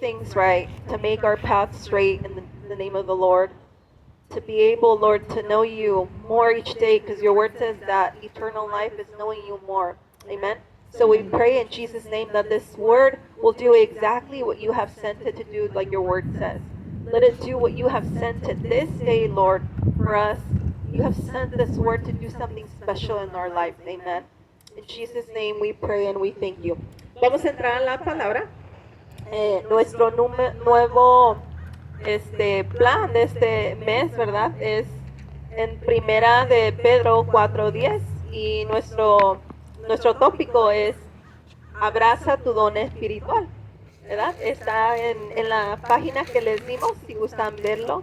things right, to make our path straight in the name of the Lord. To be able, Lord, to know you more each day, because your word says that eternal life is knowing you more. Amen. So we pray in Jesus' name that this word will do exactly what you have sent it to do, like your word says. Let it do what you have sent it this day, Lord, for us. You have sent this word to do something special in our life. Amen. In Jesus' name we pray and we thank you. Vamos a entrar en la palabra. Nuestro nuevo plan de este mes, ¿verdad? Es en primera de Pedro 4:10 y nuestro tópico es abraza tu don espiritual, ¿verdad? Está en la página que les dimos, si gustan verlo.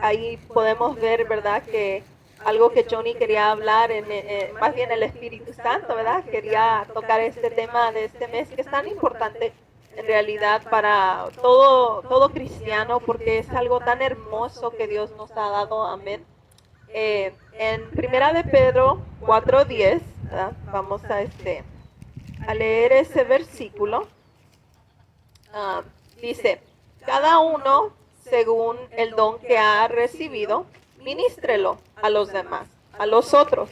Ahí podemos ver, ¿verdad? Que algo que Johnny quería hablar, más bien el Espíritu Santo, ¿verdad? Quería tocar este tema de este mes que es tan importante en realidad para todo cristiano, porque es algo tan hermoso que Dios nos ha dado. Amén. En primera de Pedro 4:10, ¿verdad? Vamos a leer ese versículo. Dice, cada uno según el don que ha recibido, ministrelo a los demás, a los otros,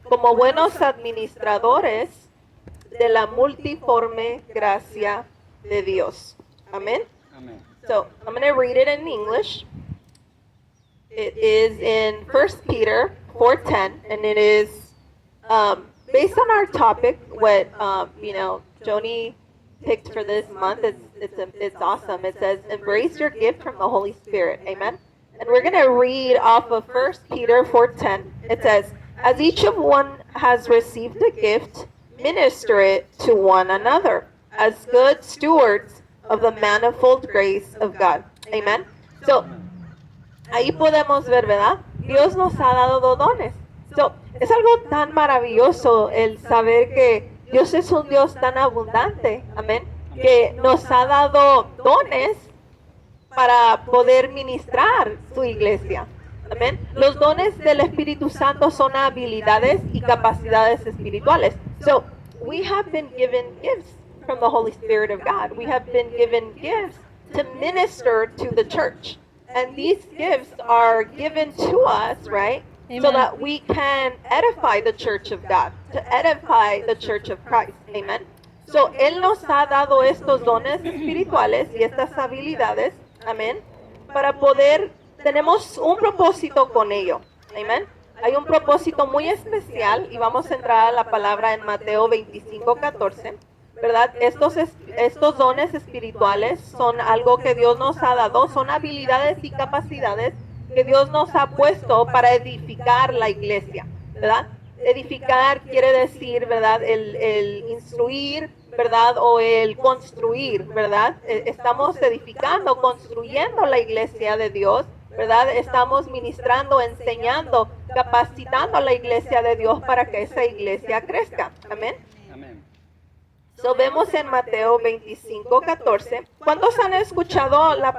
como buenos administradores de la multiforme gracia de Dios. Amen. Amen. So I'm going to read it in English. It is in 1 Peter 4:10, and it is based on our topic. What Joni picked for this month. It's awesome. It says, "Embrace your gift from the Holy Spirit." Amen. And we're going to read off of 1 Peter 4:10. It says, "As each of one has received a gift, minister it to one another, as good stewards of the manifold grace of God." Amen. So, ahí podemos ver, ¿verdad? Dios nos ha dado dos dones. So, es algo tan maravilloso el saber que Dios es un Dios tan abundante, amén, que nos ha dado dones para poder ministrar su iglesia. Amén. Los dones del Espíritu Santo son habilidades y capacidades espirituales. So, we have been given gifts from the Holy Spirit of God. We have been given gifts to minister to the church. And these gifts are given to us, right? Amen. So that we can edify the church of God, to edify the church of Christ. Amen. So, Él nos ha dado estos dones espirituales y estas habilidades, amén, para poder, tenemos un propósito con ello. Amén. Hay un propósito muy especial y vamos a entrar a la palabra en Mateo 25:14. ¿Verdad? Estos dones espirituales son algo que Dios nos ha dado, son habilidades y capacidades que Dios nos ha puesto para edificar la iglesia, ¿verdad? Edificar quiere decir, ¿verdad? El instruir, ¿verdad? O el construir, ¿verdad? Estamos edificando, construyendo la iglesia de Dios, ¿verdad? Estamos ministrando, enseñando, capacitando a la iglesia de Dios para que esa iglesia crezca. Amén. Amén. So, vemos en Mateo 25:14. ¿Cuántos han escuchado la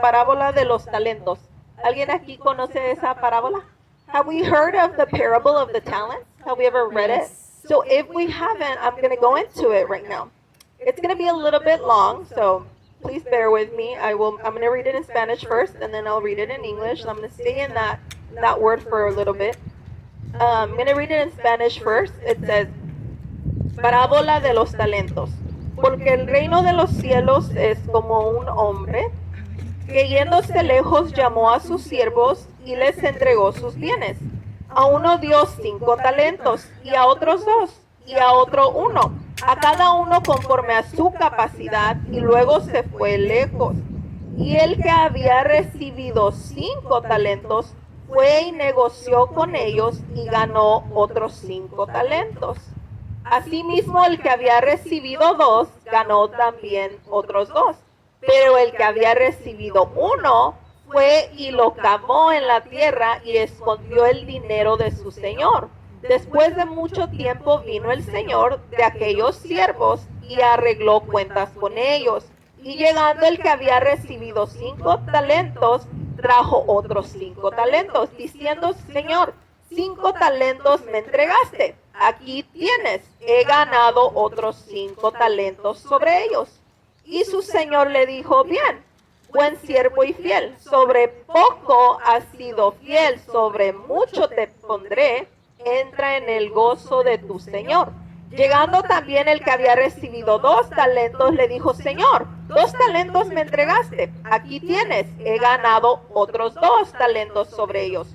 parábola de los talentos? ¿Alguien aquí conoce esa parábola? Have we heard of the parable of the talents? Have we ever read it? So if we haven't, I'm going to go into it right now. It's going to be a little bit long, so please bear with me. I'm going to read it in Spanish first, and then I'll read it in English. I'm going to stay in that word for a little bit. I'm going to read it in Spanish first. It says, parábola de los talentos. Porque el reino de los cielos es como un hombre que yéndose lejos llamó a sus siervos y les entregó sus bienes. A uno dio 5 talentos, y a otros 2, y a otro 1, a cada uno conforme a su capacidad, y luego se fue lejos. Y el que había recibido 5 talentos fue y negoció con ellos y ganó otros 5 talentos. Asimismo, el que había recibido 2 ganó también otros 2. Pero el que había recibido 1 fue y lo cavó en la tierra y escondió el dinero de su señor. Después de mucho tiempo vino el señor de aquellos siervos y arregló cuentas con ellos. Y llegando el que había recibido 5 talentos, trajo otros 5 talentos, diciendo, Señor, 5 talentos me entregaste. Aquí tienes, he ganado otros 5 talentos sobre ellos. Y su señor le dijo, bien, buen siervo y fiel, sobre poco has sido fiel, sobre mucho te pondré, entra en el gozo de tu señor. Llegando también el que había recibido 2 talentos, le dijo, Señor, 2 talentos me entregaste, aquí tienes, he ganado otros 2 talentos sobre ellos.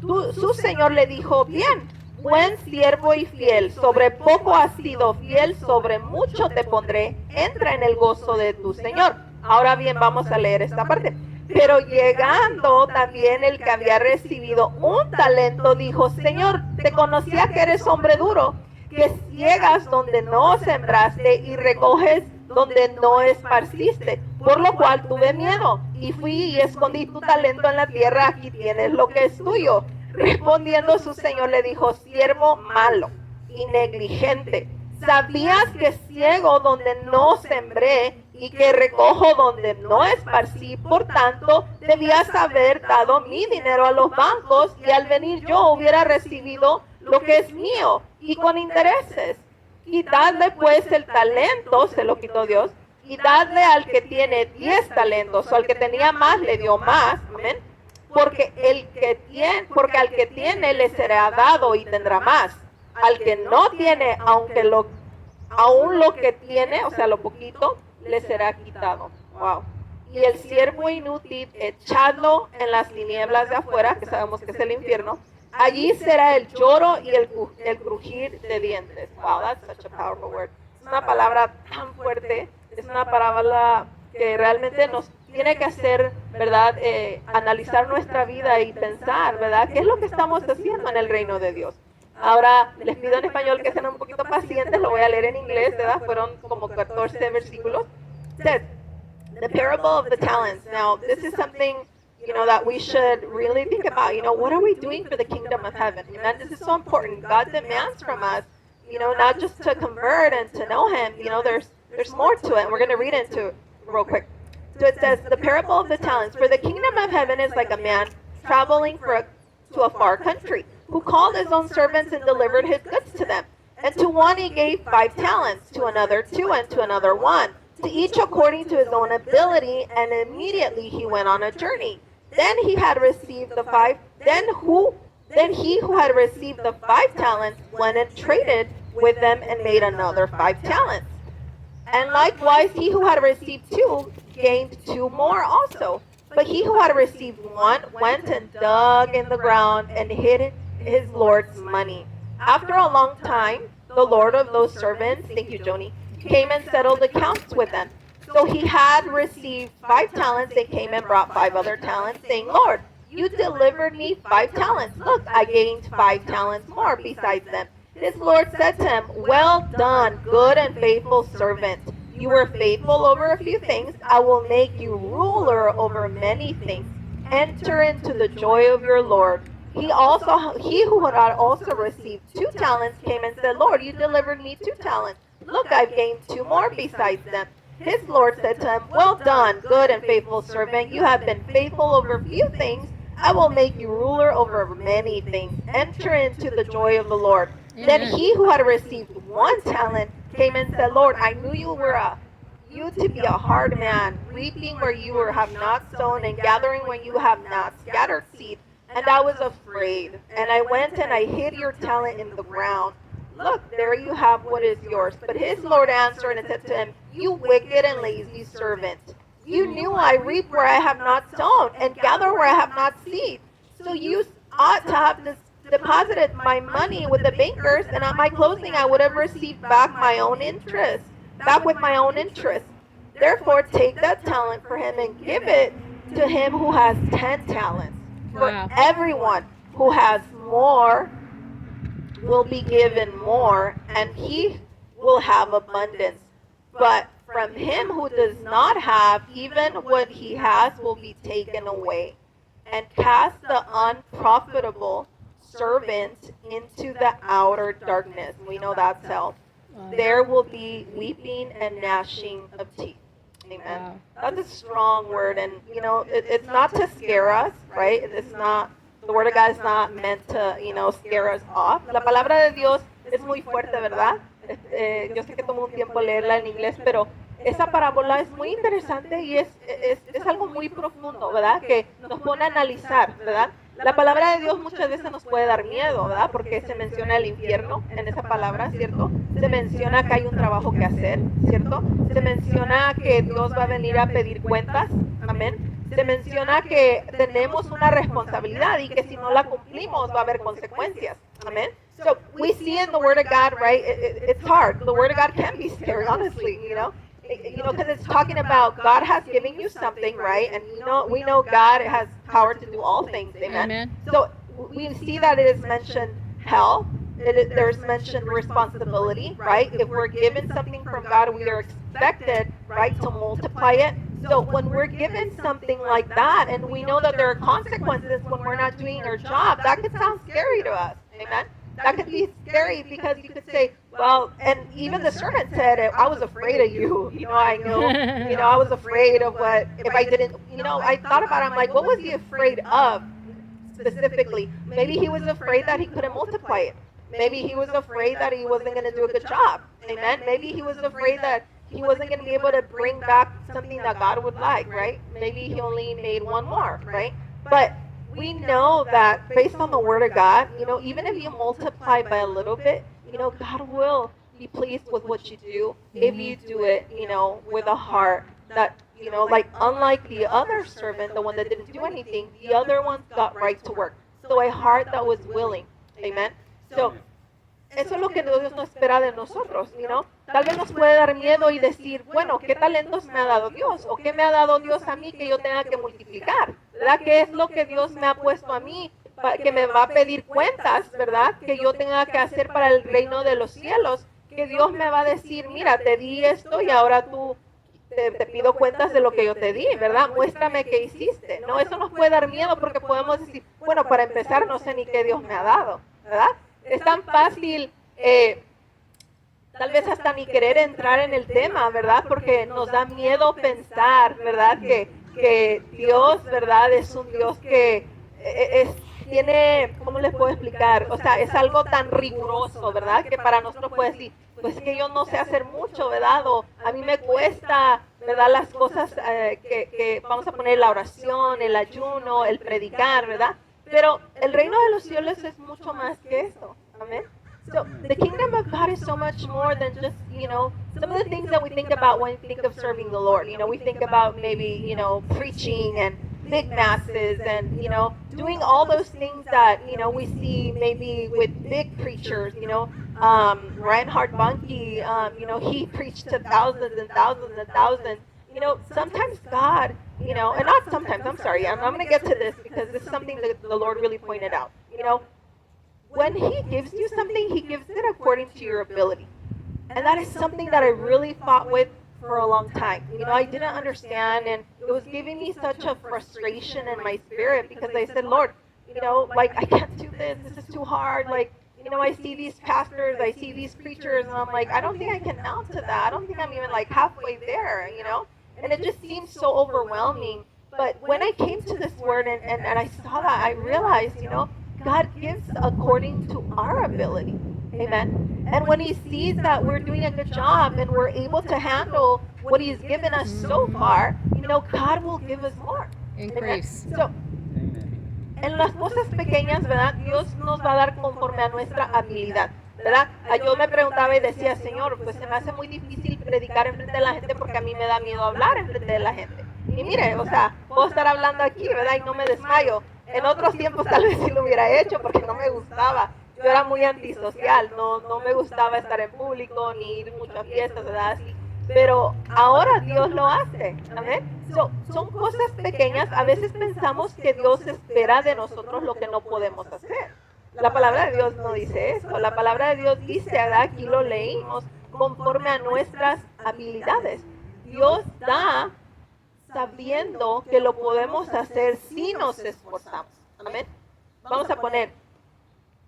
Su señor le dijo, bien, buen siervo y fiel, sobre poco has sido fiel, sobre mucho te pondré, entra en el gozo de tu señor. Ahora bien, vamos a leer esta parte. Pero llegando también el que había recibido 1 talento, dijo, Señor, te conocía que eres hombre duro, que ciegas donde no sembraste y recoges donde no esparciste, por lo cual tuve miedo y fui y escondí tu talento en la tierra, aquí tienes lo que es tuyo. Respondiendo su señor le dijo, siervo malo y negligente, ¿sabías que ciego donde no sembré y que recojo donde no esparcí? Por tanto, debías haber dado mi dinero a los bancos y al venir yo hubiera recibido lo que es mío y con intereses. Quitadle pues el talento, se lo quitó Dios, y dadle al que tiene 10 talentos, o al que tenía más le dio más, amén. Porque al que tiene le será dado y tendrá más. Al que no tiene, aún lo que tiene, o sea, lo poquito, le será quitado. Wow. Y el siervo inútil, echadlo en las tinieblas de afuera, que sabemos que es el infierno. Allí será el lloro y el crujir de dientes. Wow, that's such a powerful word. Es una palabra tan fuerte, es una palabra que realmente nos tiene que hacer, ¿verdad? Analizar nuestra vida y pensar, ¿verdad? ¿Qué es lo que estamos haciendo en el reino de Dios? Ahora les pido en español que sean un poquito pacientes, lo voy a leer en inglés, ¿verdad? Fueron como 14 versículos. It says, the parable of the talents. Now, this is something, that we should really think about. What are we doing for the kingdom of heaven? Amen. This is so important. God demands from us, not just to convert and to know Him. There's more to it. And we're going to read into it real quick. So it says, the parable of the talents. For the kingdom of heaven is like a man traveling to a far country, who called his own servants and delivered his goods to them. And to one he gave 5 talents, to another 2, and to another 1, to each according to his own ability, and immediately he went on a journey. Then he who had received the 5 talents went and traded with them and made another 5 talents. And likewise he who had received 2 gained 2 more also. But he who had received 1 went and dug in the ground and hid his Lord's money. After a long time, the Lord of those servants, thank you, Joni, came and settled accounts with them. So he had received 5 talents and came and brought 5 other talents, saying, Lord, you delivered me 5 talents. Look, I gained 5 talents more besides them. His Lord said to him, well done, good and faithful servant. You were faithful over a few things. I will make you ruler over many things. Enter into the joy of your Lord. He who had also received 2 talents came and said, Lord, you delivered me 2 talents. Look, I've gained 2 more besides them. His Lord said to him, well done, good and faithful servant. You have been faithful over few things. I will make you ruler over many things. Enter into the joy of the Lord. Amen. Then he who had received 1 talent came and said, Lord, I knew you to be a hard man, reaping where you have not sown and gathering when you have not scattered seed. And I was afraid, and I went and I hid your talent in the ground. Look, there you have what is yours. But his Lord answered and said to him, you wicked and lazy servant. You knew I reap where I have not sown and gather where I have not seed. So you ought to have deposited my money with the bankers, and at my closing I would have received back with my own interest. Therefore take that talent for him and give it to him who has 10 talents. For everyone who has more will be given more, and he will have abundance. But from him who does not have, even what he has will be taken away. And cast the unprofitable servant into the outer darkness. We know that's hell. There will be weeping and gnashing of teeth. Amen. Wow. That's a strong word, and it's not to scare us, right? It's not, the word of God is not meant to, scare us off. La palabra de Dios es muy fuerte, ¿verdad? Yo sé que tomó un tiempo leerla en inglés, pero esa parábola es muy interesante y es algo muy profundo, ¿verdad? Que nos pone a analizar, ¿verdad? La palabra de Dios muchas veces nos puede dar miedo, ¿verdad? Porque se menciona el infierno en esa palabra, ¿cierto? Se menciona que hay un trabajo que hacer, ¿cierto? Se menciona que Dios va a venir a pedir cuentas, amén. Se menciona que tenemos una responsabilidad y que si no la cumplimos va a haber consecuencias, amén. So we see in the Word of God, right? It's hard. The Word of God can be scary, honestly, because it's talking about God has given you something, right? And we know God has power to do all things, amen. Amen. So we see that it is mentioned hell. There's mentioned responsibility, right? If we're given something from God, we are expected, right, to multiply it. So when we're given something like that, and we know that there are consequences when we're not doing our job, that could sound scary to us, amen. That could be scary because you could say, well, and even the servant said it, I was afraid of you. I know, I was afraid of what, if I didn't, I thought about it, I'm like, what was he afraid of specifically? Maybe he was afraid that he couldn't multiply it. Maybe he was afraid that he wasn't going to do a good job. Amen. Maybe he was afraid that he wasn't going to be able to bring back something that God would like, right? Maybe he only made one more, right? But we know that based on the Word of God, even if you multiply by a little bit, God will be pleased with what you do if you do it, with a heart that, like unlike the other servant, the one that didn't do anything, the other ones got right to work. So a heart that was willing. Amen. So, eso es lo que Dios no espera de nosotros, Tal vez nos puede dar miedo y decir, bueno, ¿qué talentos me ha dado Dios? ¿O qué me ha dado Dios a mí que yo tenga que multiplicar? ¿Verdad? ¿Qué es lo que Dios me ha puesto a mí? Que me va a pedir cuentas, ¿verdad? Que yo tenga que hacer para el reino de los cielos. Que Dios me va a decir, mira, te di esto y ahora tú te pido cuentas de lo que yo te di, ¿verdad? Muéstrame qué hiciste. No, eso nos puede dar miedo porque podemos decir, bueno, para empezar no sé ni qué Dios me ha dado, ¿verdad? Es tan fácil, tal vez hasta ni querer entrar en el tema, ¿verdad? Porque nos da miedo pensar, ¿verdad? Que Dios, ¿verdad? Es un Dios que tiene, ¿cómo les puedo explicar? O sea, es algo tan riguroso, ¿verdad? Que para nosotros puede decir, pues que yo no sé hacer mucho, ¿verdad? O a mí me cuesta, ¿verdad? Las cosas que vamos a poner la oración, el ayuno, el predicar, ¿verdad? Pero el reino de los cielos es mucho más que eso. Amén. So the kingdom of God is so much more than just, some of the things that we think about when we think of serving the Lord. We think about maybe, preaching and big masses and, doing all those things that, we see maybe with big preachers, Reinhard Bonnke, he preached to thousands and thousands and thousands. Sometimes God, and not sometimes, I'm sorry, I'm going to get to this because this is something that the Lord really pointed out. When he gives you something, he gives it according to your ability. And that is something that I really fought with for a long time. I didn't understand, and it was giving me such a frustration in my spirit because I said, Lord, like, I can't do this. This is too hard. Like, I see these pastors, I see these preachers, and I'm like, I don't think I can mount to that. I don't think I'm even like halfway there, And it just seemed so overwhelming. But when I came to this word and I saw that, I realized, God gives according to our ability. Amen. And when he sees that we're doing a good job and we're able to handle what he's given us so far, God will give us more. Increase. Amen. So, en las cosas pequeñas, ¿verdad? Dios nos va a dar conforme a nuestra habilidad, ¿verdad? Yo me preguntaba y decía, Señor, pues se me hace muy difícil predicar enfrente de la gente porque a mí me da miedo hablar enfrente de la gente. Y mire, o sea, puedo estar hablando aquí, ¿verdad? Y no me desmayo. En otros tiempos tal vez sí lo hubiera hecho porque no me gustaba. Yo era muy antisocial, no me gustaba estar en público ni ir mucho a fiestas, ¿verdad? Así. Pero ahora Dios lo hace, amén. Son cosas pequeñas, a veces pensamos que Dios espera de nosotros lo que no podemos hacer. La palabra de Dios no dice eso, la palabra de Dios dice, ¿verdad? Aquí lo leímos, conforme a nuestras habilidades. Dios da sabiendo que lo podemos hacer si nos esforzamos, amén. Vamos a poner,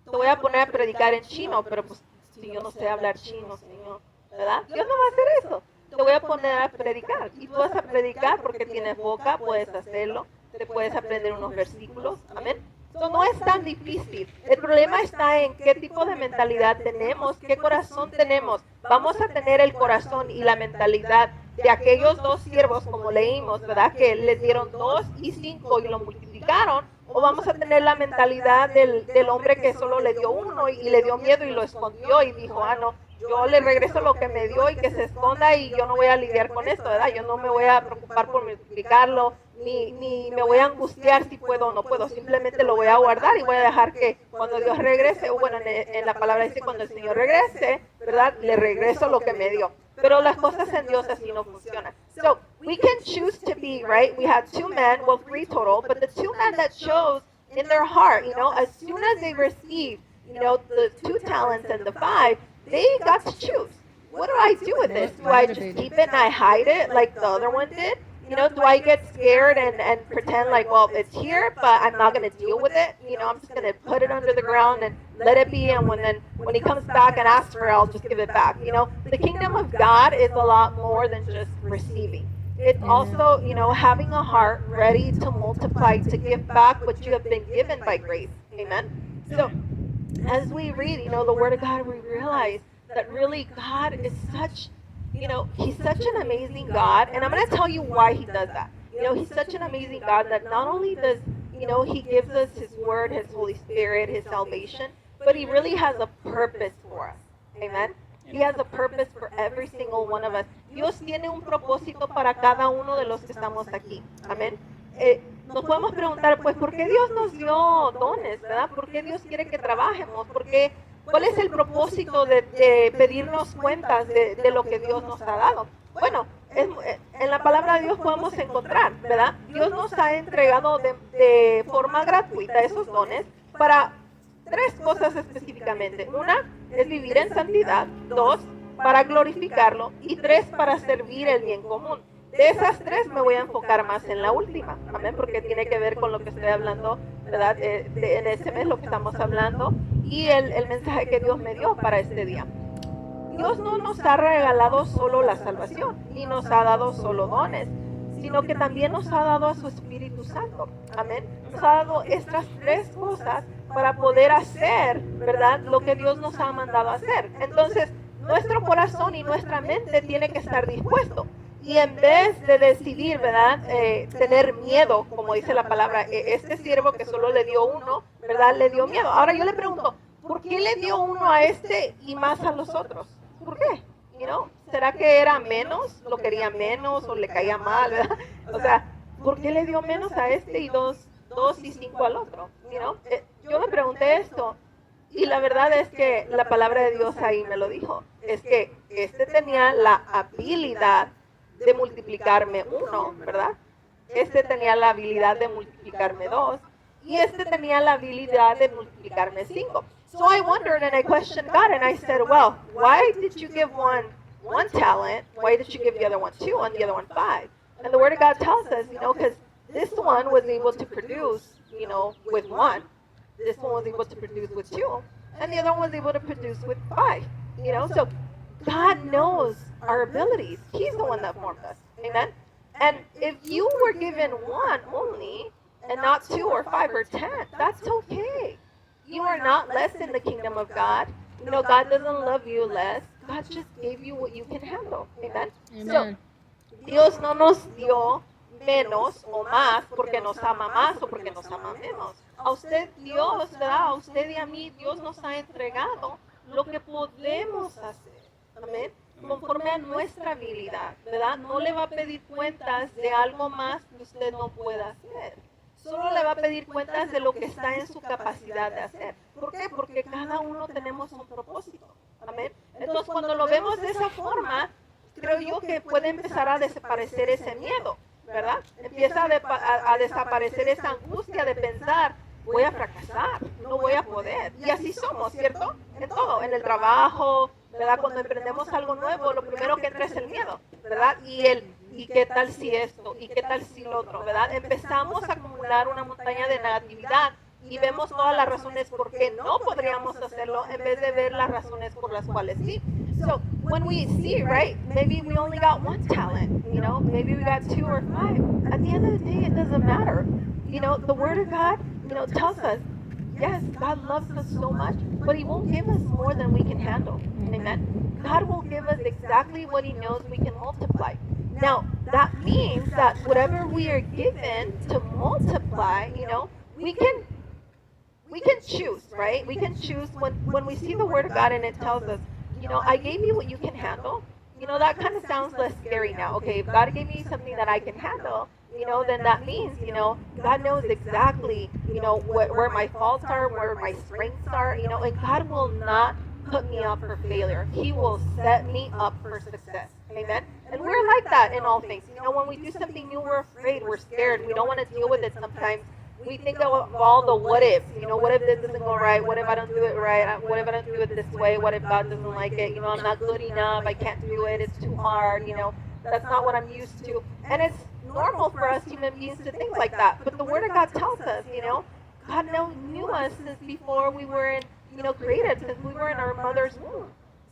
te voy a poner a predicar en chino, pero pues si yo no sé hablar chino, Señor, ¿verdad? Dios no va a hacer eso. Te voy a poner a predicar y tú vas a predicar porque tienes boca, puedes hacerlo, te puedes aprender unos versículos, amén. Eso no es tan difícil. El problema está en qué tipo de mentalidad tenemos, qué corazón tenemos. Vamos a tener el corazón y la mentalidad de aquellos dos siervos, como leímos, ¿verdad? Que les dieron 2 y 5 y lo multiplicaron, o vamos a tener la mentalidad del hombre que solo le dio 1 y le dio miedo y lo escondió y dijo, no, yo le regreso lo que me dio y que se esconda y yo no voy a lidiar con esto, ¿verdad? Yo no me voy a preocupar por multiplicarlo, ni me voy a angustiar si puedo o no puedo, simplemente lo voy a guardar y voy a dejar que cuando Dios regrese, o bueno, en la palabra dice cuando el Señor regrese, ¿verdad? Le regreso lo que me dio. Pero las cosas en Dios así no funcionan. So, we can choose to be, right? We had 2 men, well, 3 total, but the 2 men that chose in their heart, as soon as they received, the 2 talents and the 5, they got to choose. What do I do with this? Do I just keep it and I hide it like the other one did? Do I get scared and pretend like, well, it's here, but I'm not going to deal with it? I'm just going to put it under the ground and let it be, and when he comes back and asks for it, I'll just give it back. The kingdom of God is a lot more than just receiving. It's also, having a heart ready to multiply, to give back what you have been given by grace. Amen? So, as we read, the Word of God, we realize that really God is such, He's such an amazing God. And I'm going to tell you why He does that. He's such an amazing God that not only does, He gives us His Word, His Holy Spirit, His salvation, but He really has a purpose for us. Amen? He has a purpose for every single one of us. Dios tiene un propósito para cada uno de los que estamos aquí. Amén. Nos podemos preguntar, pues, ¿por qué Dios nos dio dones, verdad? ¿Por qué Dios quiere que trabajemos? ¿Cuál es el propósito de pedirnos cuentas de lo que Dios nos ha dado? Bueno, en la palabra de Dios podemos encontrar, ¿verdad? Dios nos ha entregado de forma gratuita esos dones para 3 cosas específicamente. 1 es vivir en santidad, 2 para glorificarlo y 3 para servir el bien común. De esas 3 me voy a enfocar más en la última, amén, porque tiene que ver con lo que estoy hablando, ¿verdad? En este mes lo que estamos hablando y el mensaje que Dios me dio para este día. Dios no nos ha regalado solo la salvación y nos ha dado solo dones, sino que también nos ha dado a su Espíritu Santo, amén. Nos ha dado estas 3 cosas para poder hacer, ¿verdad?, lo que Dios nos ha mandado a hacer. Entonces, nuestro corazón y nuestra mente tiene que estar dispuesto. Y en vez de decidir, ¿verdad?, tener miedo, como dice la palabra, este siervo que solo le dio 1, ¿verdad?, le dio miedo. Ahora yo le pregunto, ¿por qué le dio 1 a este y más a los otros? ¿Por qué? ¿Será que era menos? ¿Lo quería menos o le caía mal, verdad? O sea, ¿por qué le dio menos a este y 2 y 5 al otro? Yo me pregunté esto y la verdad es que la palabra de Dios ahí me lo dijo. Es que este tenía la habilidad de multiplicarme 1, ¿verdad? Este tenía la habilidad de multiplicarme 2 y este tenía la habilidad de multiplicarme 5. So I wondered and I questioned God and I said, well, why did you give one talent? Why did you give the other one 2 and the other one 5? And the Word of God tells us, because this one was able to produce, with 1. This one was able to produce with 2. And the other one was able to produce with 5. So God knows our abilities. He's the one that formed us. Amen? And if you were given 1 only, and not 2 or 5 or 10, that's okay. You are not less in the kingdom of God. God doesn't love you less. God just gave you what you can handle. Amen? Amen. So, Dios no nos dio menos o más porque nos ama más o porque nos ama menos. A usted Dios, ¿verdad? A usted y a mí Dios nos ha entregado lo que podemos hacer. Amén. Conforme a nuestra habilidad, ¿verdad? No le va a pedir cuentas de algo más que usted no pueda hacer. Solo le va a pedir cuentas de lo que está en su capacidad de hacer. ¿Por qué? Porque cada uno tenemos un propósito. Amén. Entonces, cuando lo vemos de esa forma, creo yo que puede empezar a desaparecer ese miedo, ¿verdad? Empieza a desaparecer esa angustia de pensar, voy a fracasar, no voy a poder. Y así somos, ¿cierto? En todo, en el trabajo, ¿verdad? Cuando emprendemos algo nuevo, lo primero que entra es el miedo, ¿verdad? ¿Y qué tal si esto? ¿Y qué tal si lo otro? ¿Verdad? Empezamos a acumular una montaña de negatividad y vemos todas las razones por qué no podríamos hacerlo en vez de ver las razones por las cuales sí. So, when we see, right, maybe we only got 1 talent, maybe we got 2 or 5. At the end of the day, it doesn't matter. The Word of God, tells us, yes, God loves us so much, but He won't give us more than we can handle. Amen. God will give us exactly what He knows we can multiply. Now, that means that whatever we are given to multiply, we can choose, right? We can choose when we see the word of God and it tells us, I gave you what you can handle. That kind of sounds less scary now. Okay, if God gave me something that I can handle, then that means, God knows exactly, where my faults are, where my strengths are, and God will not put me up for failure. He will set me up for success. Amen. And we're like that in all things. When we do something new, we're afraid, we're scared, we don't want to deal with it sometimes. We think of all the what ifs. What if this doesn't go right? What if I don't do it right? What if I don't do it this way? What if God doesn't like it? I'm not good enough. I can't do it. It's too hard. That's not what I'm used to. And it's normal for us human beings to think like that. But the Word of God tells us, God knew us since before we were created, since we were in our mother's womb.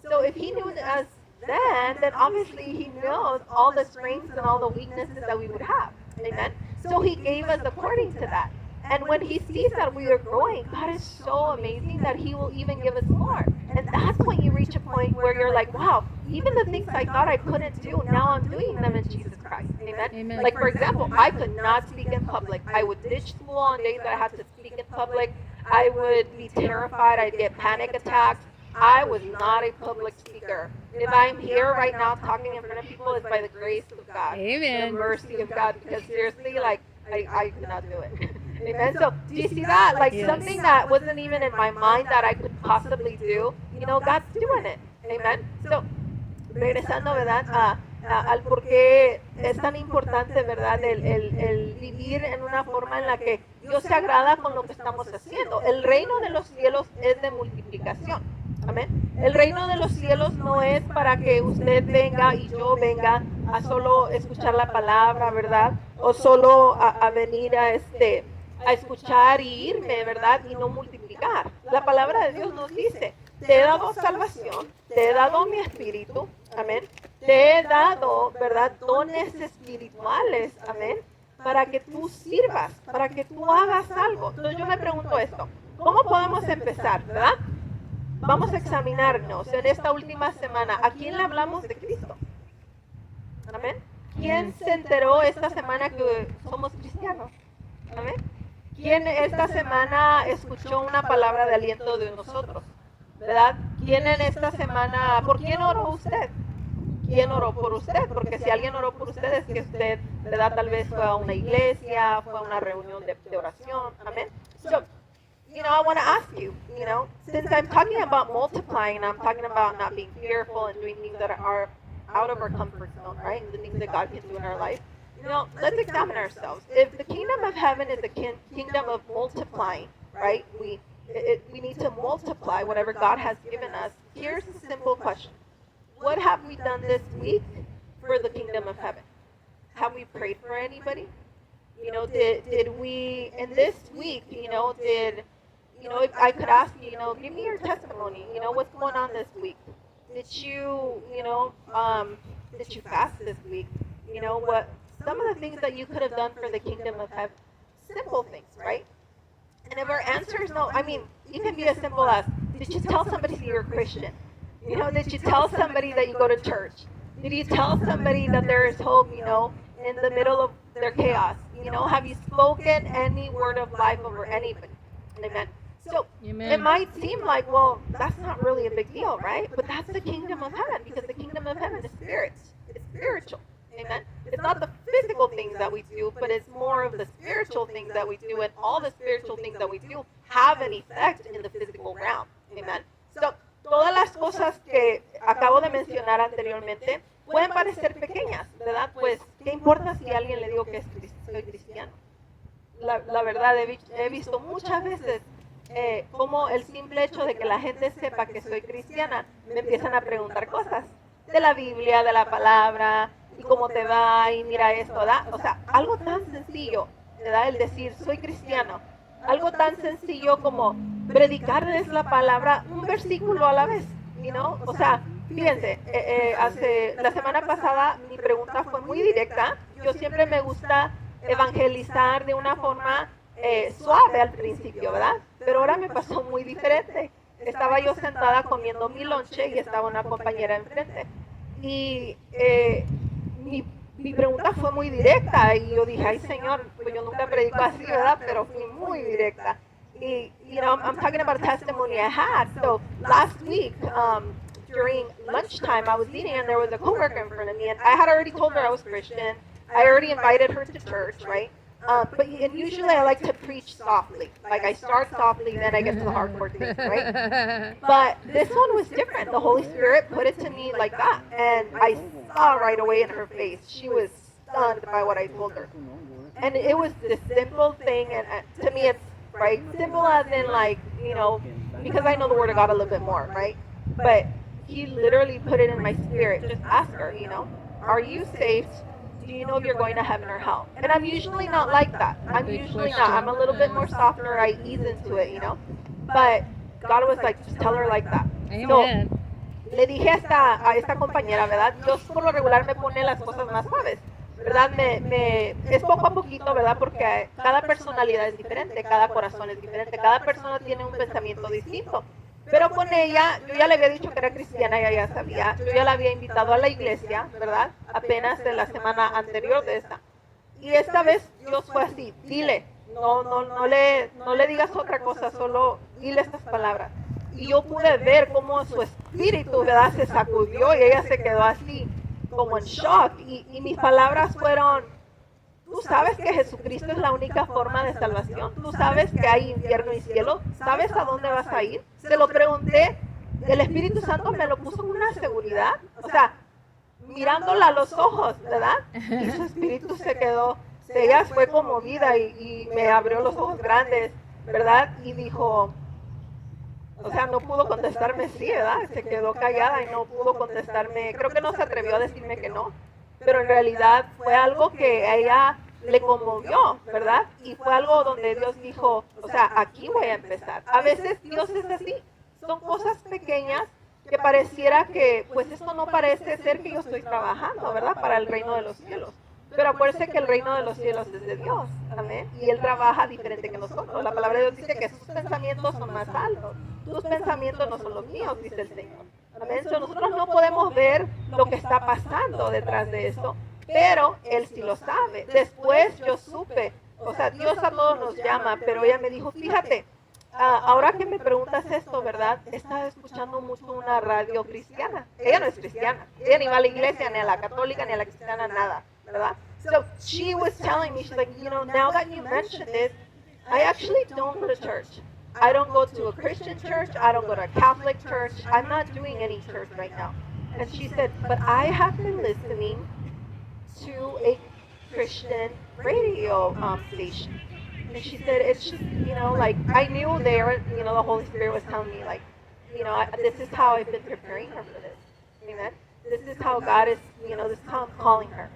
So if He knew us then obviously He knows all the strengths and all the weaknesses that we would have. Amen. So He gave us according to that. And when He sees that we are growing, God is so amazing that He will even give us more. And that's when you reach a point where you're like, wow, even the things I thought I couldn't do, now I'm doing them in Jesus Christ. Amen. Amen. Like, for example, I could not speak in public. I would ditch school on days that I had to speak in public. I would be terrified. I'd get panic attacks. I was not a public speaker. If I'm here right now talking in front of people, it's by the grace of God, Amen. the mercy of God. Because seriously, like, I could not do it. Amen. So, do you see that? Like, Yes. something that wasn't even in my mind that I could possibly do, God's doing it. Amen. So, regresando, ¿verdad? Al por qué es tan importante, ¿verdad? El vivir en una forma en la que Dios se agrada con lo que estamos haciendo. El reino de los cielos es de multiplicación. Amén. El reino de los cielos no es para que usted venga y yo venga a solo escuchar la palabra, ¿verdad? O solo a venir a escuchar y irme, ¿verdad? Y no multiplicar. La palabra de Dios nos dice, te he dado salvación, te he dado mi espíritu, amén. Te he dado, ¿verdad? Dones espirituales, amén, para que tú sirvas, para que tú hagas algo. Entonces yo me pregunto esto, ¿cómo podemos empezar, verdad? Vamos a examinarnos en esta última semana. ¿A quién le hablamos de Cristo? Amén. ¿Quién se enteró esta semana que somos cristianos? Amén. ¿Quién esta semana escuchó una palabra de aliento de nosotros? ¿Verdad? ¿Quién en esta semana, por quién oró usted? ¿Quién oró por usted? Porque si alguien oró por usted es que usted, ¿verdad? Tal vez fue a una iglesia, fue a una reunión de oración. Amén. So, I want to ask you, since I'm talking about multiplying, I'm talking about not being fearful and doing things that are out of our comfort zone, right? The things that God can do in our life. Let's examine ourselves. If the kingdom of heaven is a kingdom of multiplying, right? We need to multiply whatever God has given us. Here's a simple question. What have we done this week for the kingdom of heaven? Have we prayed for anybody? Did we, in this week, if I could ask you, give me your testimony, what's going on this week? Did you, did you fast this week? What, some of the things that you could have done for the kingdom of heaven, simple things, right? And if our answer is no, I mean, it can be as simple as, did you tell somebody that you're a Christian? Did you tell somebody that you go to church? Did you tell somebody that there is hope, in the middle of their chaos? Have you spoken any word of life over anybody? Amen. So Amen. it might seem like, well, that's not really a big deal, right? But that's the kingdom of heaven, because the kingdom of heaven is spirits. It's spiritual. Amen. It's not the physical things that we do, but it's more of the spiritual things that we do, and all the spiritual things that we do have an effect in the physical realm. Amen. So, todas las cosas que acabo de mencionar anteriormente pueden parecer pequeñas, ¿verdad? Pues, ¿qué importa si alguien le digo que soy cristiano? La verdad, he visto muchas veces como el simple hecho de que la gente sepa que soy cristiana, me empiezan a preguntar cosas de la Biblia, de la palabra, y cómo te va, y mira esto, ¿verdad? O sea, algo tan sencillo, ¿verdad? El decir, soy cristiano. Algo tan sencillo como predicarles la palabra, un versículo a la vez, O sea, fíjense, la semana pasada mi pregunta fue muy directa. Yo siempre me gusta evangelizar de una forma suave al principio, ¿verdad? Pero ahora me pasó muy diferente. Estaba yo sentada comiendo mi lonche y estaba una compañera enfrente. Y mi pregunta fue muy directa y yo dije, ay Señor, pues yo nunca predico así, ¿verdad? Pero fui muy directa. Y, I'm talking about a testimony I had. So last week, during lunchtime, I was eating and there was a coworker in front of me, and I had already told her I was Christian. I already invited her to church, right? And usually I like to preach softly. Like I start softly, then I get to the hardcore things, right? But this one was different. The Holy Spirit put it to me like that, and I saw right away in her face. She was stunned by what I told her, and it was this simple thing. And to me, it's right simple as in like because I know the Word of God a little bit more, right? But He literally put it in my spirit. Just ask her, are you saved? Do you know if you're going to heaven or hell? And I'm usually not like that. I'm usually not. I'm a little bit more softer. I ease into it, But God was like, just tell her like that. Amen. So, le dije a esta compañera, ¿verdad? Dios por lo regular me pone las cosas más suaves, ¿verdad? Es poco a poquito, ¿verdad? Porque cada personalidad es diferente, cada corazón es diferente, cada persona tiene un pensamiento distinto. Pero con ella, yo ya le había dicho que era cristiana, ella ya sabía, yo ya la había invitado a la iglesia, ¿verdad? Apenas en la semana anterior de esta. Y esta vez Dios fue así, dile, no le digas otra cosa, solo dile estas palabras. Y yo pude ver cómo su espíritu, ¿verdad? Se sacudió y ella se quedó así, como en shock. Y mis palabras fueron, tú sabes que Jesucristo es la única forma de salvación. Tú sabes que hay infierno y cielo. ¿Sabes a dónde vas a ir? Se lo pregunté. El Espíritu Santo me lo puso con una seguridad. O sea, mirándola a los ojos, ¿verdad? Y su espíritu se quedó. Ella fue conmovida y me abrió los ojos grandes, ¿verdad? Y dijo, o sea, no pudo contestarme sí, ¿verdad? Se quedó callada y no pudo contestarme. Creo que no se atrevió a decirme que no. Pero en realidad fue algo que a ella le conmovió, ¿verdad? Y fue algo donde Dios dijo, o sea, aquí voy a empezar. A veces Dios es así, son cosas pequeñas que pareciera que, pues esto no parece ser que yo estoy trabajando, ¿verdad? Para el reino de los cielos. Pero acuérdense que el reino de los cielos es de Dios, amén. Y Él trabaja diferente que nosotros. La palabra de Dios dice que sus pensamientos son más altos. Tus pensamientos no son los míos, dice el Señor. Amén. So, nosotros no podemos ver lo que está pasando detrás de esto, pero Él sí lo sabe. Después yo supe, o sea, Dios a todos nos llama, pero ella me dijo, fíjate, ahora que me preguntas esto, ¿verdad? Estaba escuchando mucho una radio cristiana. Ella no es cristiana. Ella ni va a la iglesia, ni a la católica, ni a la cristiana, nada, ¿verdad? So she was telling me, she's like, now that you mentioned this, I actually don't go to church. I don't go to a Christian church. I don't go to a Catholic church. I'm not doing any church right now. And she said, but I have been listening to a Christian radio station. And she said, it's just, like, I knew there, the Holy Spirit was telling me, like, this is how I've been preparing her for this. Amen. This is how God is, this is how I'm calling her.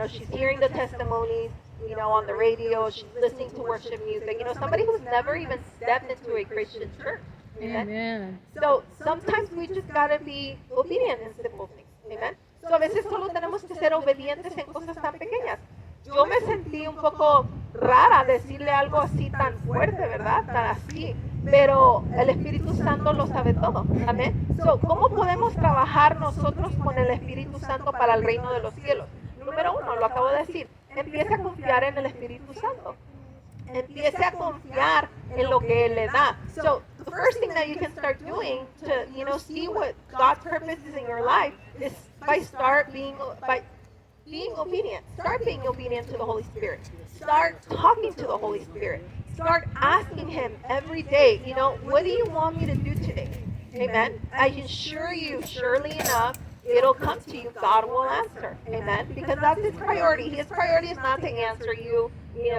She's hearing the testimonies, on the radio, she's listening to worship music, somebody who's never even stepped into a Christian church. Amen. Amen. So sometimes we just gotta be obedient in simple things. Amen. So a veces solo tenemos que ser obedientes en cosas tan pequeñas. Yo me sentí un poco rara decirle algo así tan fuerte, ¿verdad? Tan así. Pero el Espíritu Santo lo sabe todo. Amén. So, ¿cómo podemos trabajar nosotros con el Espíritu Santo para el reino de los cielos? Número uno, lo acabo de decir. Empiece a confiar en el Espíritu Santo. Empiece a confiar en lo que Él le da. So, the first thing that you can start doing to, see what God's purpose is in your life is by being obedient. Start being obedient to the Holy Spirit. Start talking to the Holy Spirit. Start asking Him every day, what do you want me to do today? Amen. I can assure you, surely enough, it'll come to you. God will answer. Amen. Because that's His priority. His priority is not to answer you,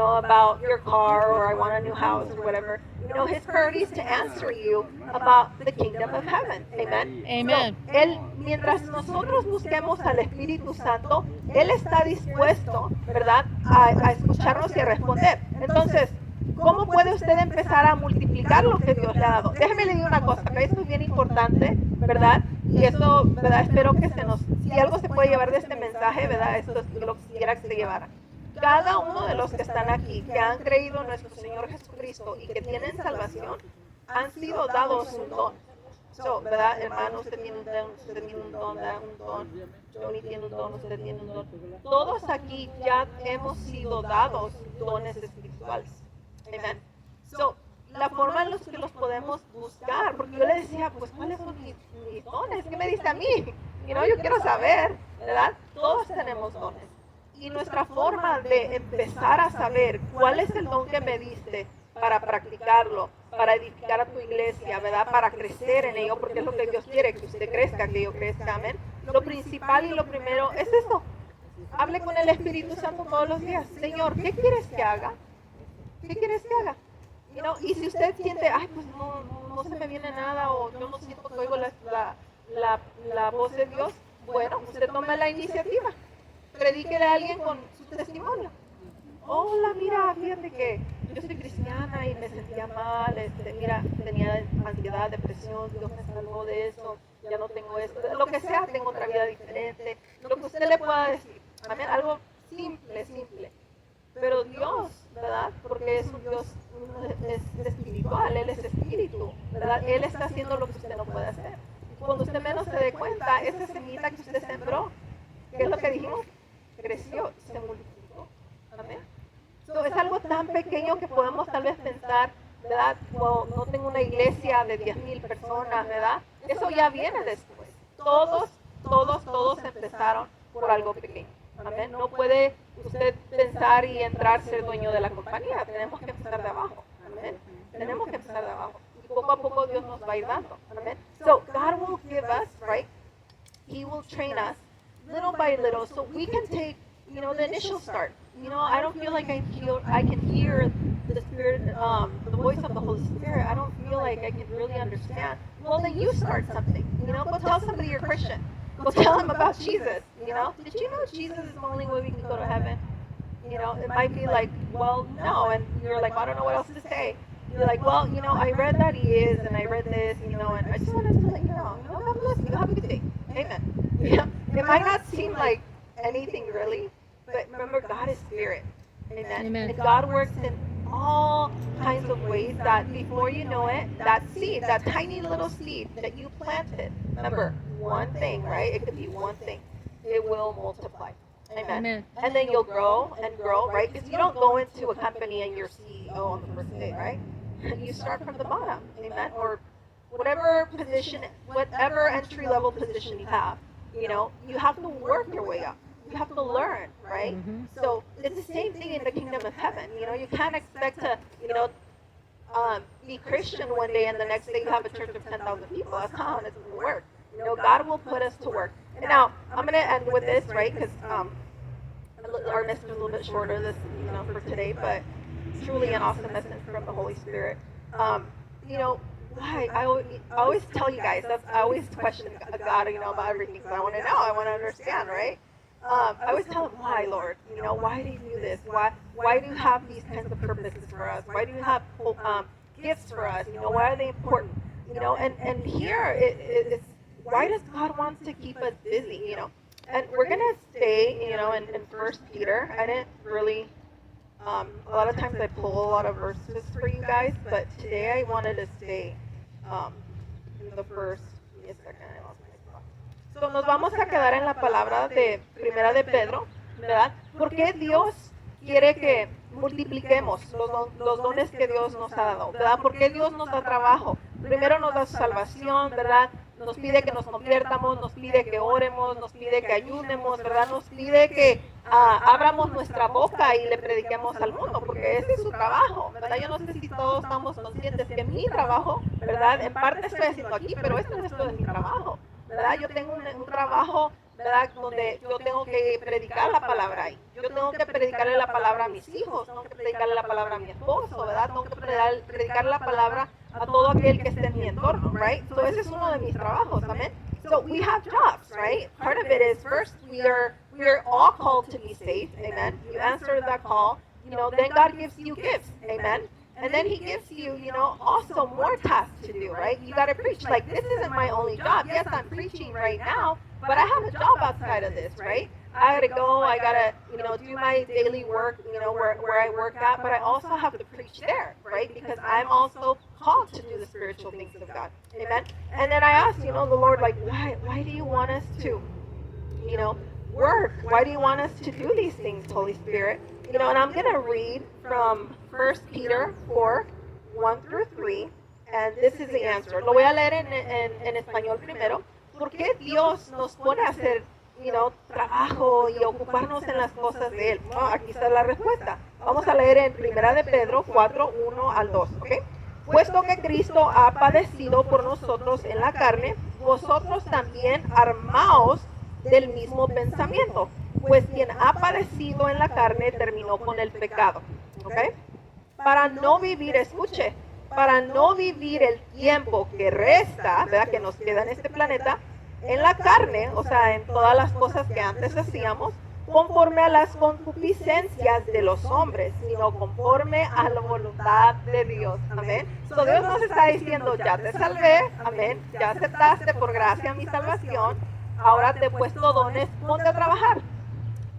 about your car or I want a new house or whatever. His priority is to answer you about the kingdom of heaven. Amen. Amen. So, mientras nosotros busquemos al Espíritu Santo, Él está dispuesto, ¿verdad?, a escucharnos y a responder. Entonces, ¿cómo puede usted empezar a multiplicar lo que Dios le ha dado? Déjeme le digo una cosa, que esto es bien importante, ¿verdad? Y eso, ¿verdad? Espero que si algo se puede llevar de este mensaje, ¿verdad? Esto es lo que quisiera que se llevara. Cada uno de los que están aquí, que han creído en nuestro Señor Jesucristo y que tienen salvación, han sido dados un don. So, ¿verdad, hermano? Usted tiene un don, usted tiene un don, ¿verdad? Un don. Johnny tiene un don, usted tiene un don. Todos aquí ya hemos sido dados dones espirituales. Amen. So, la forma en la que los podemos buscar, porque yo le decía, pues, ¿cuáles son mis dones? ¿Qué me dice a mí? Yo quiero saber, ¿verdad? Todos tenemos dones. Y nuestra forma de empezar a saber cuál es el don que me diste para practicarlo, para edificar a tu iglesia, ¿verdad? Para crecer en ello, porque es lo que Dios quiere, que usted crezca, que yo crezca, amén. Lo principal y lo primero es eso. Hable con el Espíritu Santo todos los días. Señor, ¿qué quieres que haga? ¿Qué quieres que haga? Y si usted siente, ay, pues no se me viene nada, o yo no siento que oigo la voz de Dios, bueno, usted toma la iniciativa. Predíquele a alguien con su testimonio. Hola, mira, fíjate que yo soy cristiana y me sentía mal, mira, tenía ansiedad, depresión, Dios me salvó de eso, ya no tengo esto, lo que sea, tengo otra vida diferente, lo que usted le pueda decir, amén, algo simple, pero Dios, ¿verdad? Porque es un Dios, es espiritual, Él es espíritu, ¿verdad? Él está haciendo lo que usted no puede hacer. Y cuando usted menos se dé cuenta, esa semillita que usted sembró, ¿qué es lo que dijimos? Creció y se multiplicó, amén. So, es algo tan pequeño que podemos tal vez pensar, ¿verdad? Well, no tengo una iglesia de 10,000 personas, ¿verdad? Eso ya viene después. Todos empezaron por algo pequeño. Amén. No puede usted pensar y entrar ser dueño de la compañía. Tenemos que empezar de abajo. Amén. Tenemos que empezar de abajo. Y poco a poco Dios nos va a ir dando. Amén. So God will give us, right? He will train us little by little, so we can take, the initial start. I don't feel like I can hear the Spirit, the voice of the Holy Spirit. I don't feel like I can really understand. Well, then you start something. Go tell somebody you're Christian. Go tell them about Jesus. Did you know Jesus is the only way we can go to heaven? It might be like, well, no, and you're like, I don't know what else to say. You're like, well, I read that he is, and I read this, and I just wanted to let you know. God bless you. Have a good day. Amen. It might not seem like anything really, but remember, God is spirit. Amen. And God works in all kinds of ways that before you know it, that seed, that tiny little seed that you planted, remember, one thing, right? It could be one thing. It will multiply. Amen. And then you'll grow and grow, right? Because you don't go into a company and you're CEO on the first day, right? You start from the bottom. Amen. Or whatever position, whatever entry-level position you have, you have to work your way up. You have to learn, right? Mm-hmm. So it's the same thing in the kingdom of heaven. You can't expect to, be Christian one day and the next day you have a church of 10,000 people. That's not how it's going to work. God will put us to work. And now, I'm going to end with this, right? Because our message is a little bit shorter this, for today, but it's truly an awesome message from the Holy Spirit. Why? I always tell you guys, I always question God, about everything, because I want to know, I want to understand, right? I always tell him, why, Lord? Why do you do this? Why do you have these kinds of purposes for us? Why do you have gifts for us? Why are they important? And here it's, why does God want to keep us busy? And we're gonna stay, in First Peter. I didn't really. A lot of times I pull a lot of verses for you guys, but today I wanted to stay in the first. Give me a second, I lost my spot. So nos vamos a quedar en la palabra de Primera de Pedro, ¿verdad? Porque Dios quiere que multipliquemos los dones que Dios nos ha dado, ¿verdad? Porque Dios nos da trabajo. Primero nos da salvación, ¿verdad? Nos pide que nos conviertamos, nos pide que oremos, nos pide que ayunemos, ¿verdad? Nos pide que abramos nuestra boca y le prediquemos al mundo, porque ese es su trabajo, ¿verdad? Yo no sé si todos estamos conscientes que mi trabajo, ¿verdad? En parte estoy haciendo aquí, pero esto no es todo mi trabajo, ¿verdad? Yo tengo un trabajo, ¿verdad? Donde yo tengo que predicar la palabra ahí. Yo tengo que predicarle la palabra a mis hijos, tengo que predicarle la palabra a mi esposo, ¿verdad? Tengo que predicar la palabra a todo aquel que esté en mi entorno, right? So ese es uno de mis trabajos, amen. So we have jobs, right? Part of it is first we are all called to be saved, amen. You answer that call, then God gives you gifts, amen. And then he gives you, also more tasks to do, right? You got to preach. Like, this isn't my only job. Yes, I'm preaching right now, but I have a job outside of this, right? I gotta go, I gotta, do my daily work, where I work at, but I also have to preach there, right? Because I'm also called to do the spiritual things of God. Amen. And then I asked, the Lord, like, why do you want us to, work? Why do you want us to do these things, Holy Spirit? And I'm gonna read from 1 Peter 4, 1 through 3, and this is the answer. Lo voy a leer en español primero. ¿Por qué Dios nos pone a hacer, trabajo y ocuparnos en las cosas de Él? Aquí está la respuesta. Vamos a leer en 1 de Pedro 4, 1 al 2, ¿ok? Puesto que Cristo ha padecido por nosotros en la carne, vosotros también armaos del mismo pensamiento, pues quien ha padecido en la carne terminó con el pecado, ¿ok? Para no vivir, escuche, para no vivir el tiempo que resta, ¿verdad? Que nos queda en este planeta, en la carne, o sea, en todas las cosas que antes hacíamos, conforme a las concupiscencias de los hombres, sino conforme a la voluntad de Dios. Amén. So Dios nos está diciendo, ya te salvé, amén, ya aceptaste por gracia mi salvación, ahora te he puesto dones, ponte a trabajar.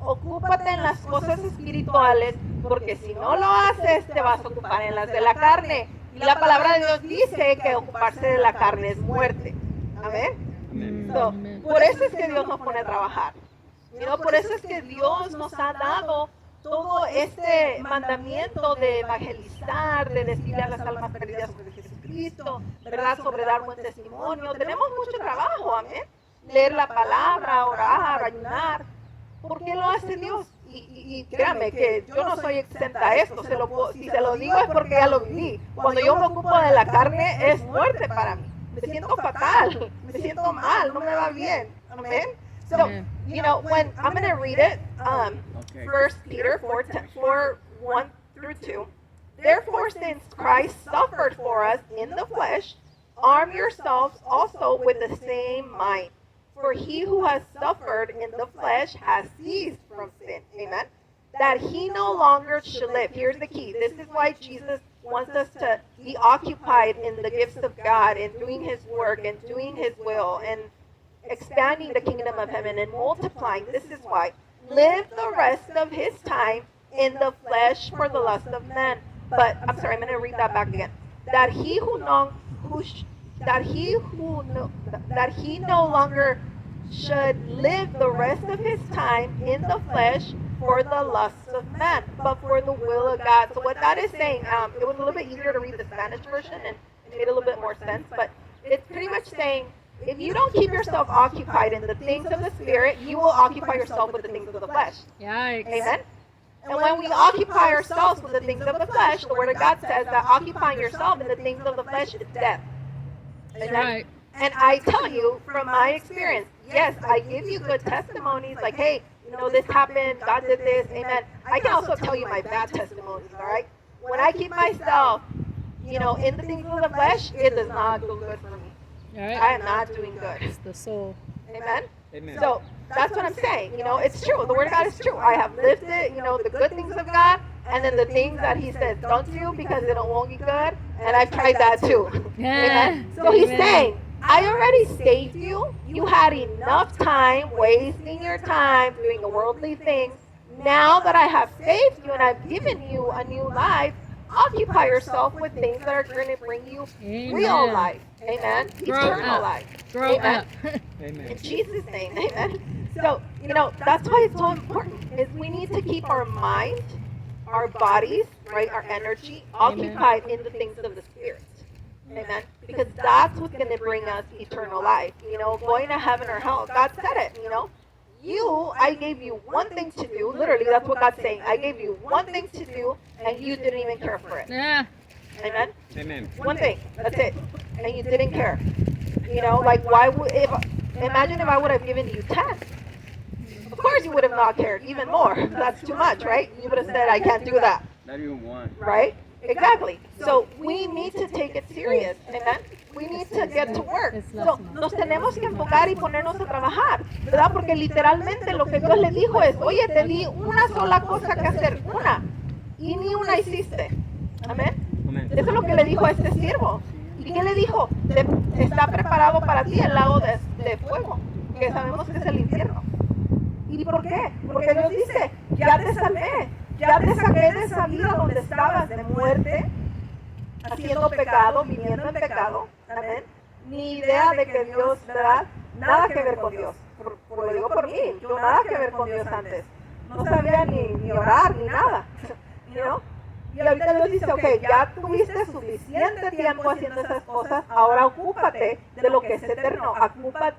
Ocúpate en las cosas espirituales, porque si no lo haces, te vas a ocupar en las de la carne. Y la palabra de Dios dice que ocuparse de la carne es muerte. Amén. So, por eso es que Dios nos pone a trabajar. Por eso es que Dios nos ha dado todo este mandamiento de evangelizar, de decirle a las almas perdidas sobre Jesucristo, ¿verdad? Sobre dar buen testimonio. Tenemos mucho trabajo, amén. Leer la palabra, orar, ayunar. ¿Por qué lo hace Dios? Y créanme que yo no soy exenta a esto. Si se lo digo es porque ya lo viví. Cuando yo me ocupo de la carne es muerte para mí. Me siento fatal, me siento mal, no me va bien. Amén. So, when I'm going to read it, 1 Peter 4, 1 through 2. Therefore, since Christ suffered for us in the flesh, arm yourselves also with the same mind. For he who has suffered in the flesh has ceased from sin. Amen. That he no longer should live. Here's the key. This is why Jesus wants us to be occupied in the gifts of God and doing his work and doing his will and expanding the kingdom of heaven and multiplying. This is why. Live the rest of his time in the flesh for the lust of men. But, I'm sorry, I'm going to read that back again. That he no longer should live the rest of his time in the flesh for the lusts of men, but for the will of God. So what that is saying, it was a little bit easier to read the Spanish version and it made a little bit more sense, but it's pretty much saying, if you don't keep yourself occupied in the things of the Spirit, you will occupy yourself with the things of the flesh. Yikes. Amen? And when we occupy ourselves with the things of the flesh, the Word of God says that occupying yourself in the things of the flesh is death. Amen? Right. And I tell you from my experience, yes, I give you good testimonies like, hey, this happened, God did this, amen. I can also tell you my bad testimonies, all right? When I keep myself, in the things of the flesh, it does not go good for me. Right. I am not doing good. It's the soul. Amen? Amen. So that's what I'm saying. It's true. The Word of God is true. I have lived it, the good things of God, and then the things that He says don't do because it won't be good. And I've tried that too. Yeah. Amen? So He's Amen. saying, I already saved you. You had enough time wasting your time doing the worldly things. Now that I have saved you and I've given you a new life, occupy yourself with things that are going to bring you Amen. real life. Amen. Grow Eternal up. life. Grow Amen. up. Amen. In Jesus' name. Amen. So, that's why it's so important is we need to keep our mind, our bodies, right, our energy occupied in the things of the Spirit. Amen. Because that's what's going to bring us eternal life. Going to heaven or hell. God said it, I gave you one thing to do. Literally, that's what God's saying. I gave you one thing to do, and you didn't even care for it. Yeah. Amen. Amen. One thing. That's it. And you didn't care. Like imagine if I would have given you 10. Of course you would have not cared. Even more. That's too much, right? You would have said, I can't do that. Not even one. Right? Exactly. So we need to take it serious. Amen. We need to get to work. So, nos tenemos que enfocar y ponernos a trabajar, ¿verdad? Porque literalmente lo que Dios le dijo es, oye, te di una sola cosa que hacer, una, y ni una hiciste. Amén. Amen. Eso es lo que le dijo a este siervo. ¿Y qué le dijo? Está preparado para ti el lago de fuego, que sabemos que es el infierno. ¿Y por qué? Porque Dios dice, ya te salvé, ya te saqué de esa vida donde estabas de muerte, haciendo pecado, viviendo en pecado. Amén. Ni idea de que Dios, ¿verdad? Nada que ver con Dios. Lo digo por mí, yo nada que ver con Dios antes. No sabía ni orar ni nada. ¿No? Y ahorita Dios dice, ok, ya tuviste suficiente tiempo haciendo esas cosas, ahora ocúpate de lo que es eterno,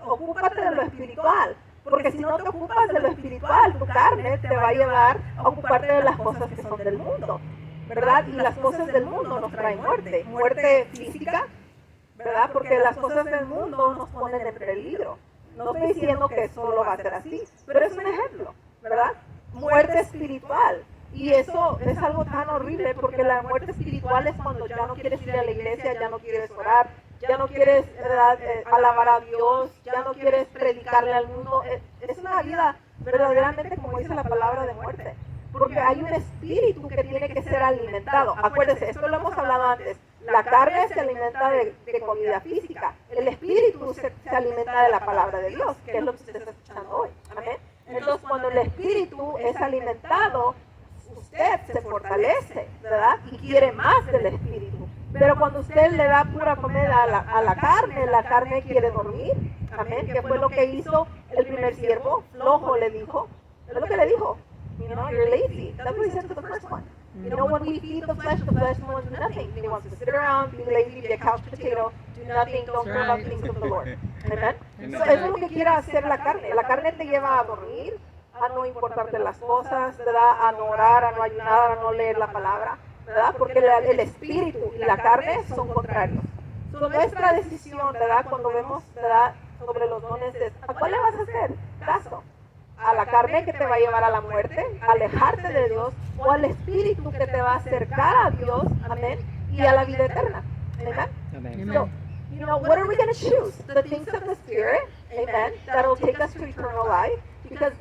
ocúpate de lo espiritual. Porque si no te ocupas de lo espiritual, tu carne te va a llevar a ocuparte de las cosas que son del mundo, ¿verdad? Y las cosas del mundo nos traen muerte, muerte física, ¿verdad? Porque las cosas del mundo nos ponen en peligro. No estoy diciendo que solo va a ser así, pero es un ejemplo, ¿verdad? Muerte espiritual. Y eso es algo tan horrible porque la muerte espiritual es cuando ya no quieres ir a la iglesia, ya no quieres orar, ya no quieres, ¿verdad? Alabar a Dios, ya no quieres predicarle al mundo. Es una vida verdaderamente, como dice la palabra, de muerte. Porque hay un espíritu que tiene que ser alimentado. Acuérdense, esto lo hemos hablado antes. La carne se alimenta de comida física. El espíritu se alimenta de la palabra de Dios, que es lo que usted está escuchando hoy. Amén. Entonces, cuando el espíritu es alimentado, usted se fortalece, ¿verdad? Y quiere más del espíritu. Pero cuando usted le da pura comida a la carne quiere dormir. Amén. Que fue lo que hizo el primer siervo. Flojo le dijo. Es lo que le dijo. You know, you're lazy. That's what he said to the first one. You know, when we feed the flesh wants to do nothing. He wants to sit around, be lazy, be a couch potato, do nothing, don't care about things of the Lord. Amen. So, eso es lo que quiere hacer la carne. La carne te lleva a dormir, a no importarte las cosas, ¿verdad? A no orar, a no ayunar, a no leer la palabra, ¿verdad? Porque el espíritu y la carne son contrarios. So, nuestra decisión, ¿verdad? Cuando vemos, ¿verdad? Sobre los dones, ¿a cuál le vas a hacer caso? ¿A la carne que te va a llevar a la muerte, alejarte de Dios, o al espíritu que te va a acercar a Dios, amén, y a la vida eterna? Amen. So, you know, what are we going to choose? The things of the Spirit, amen, that will take us to eternal life, because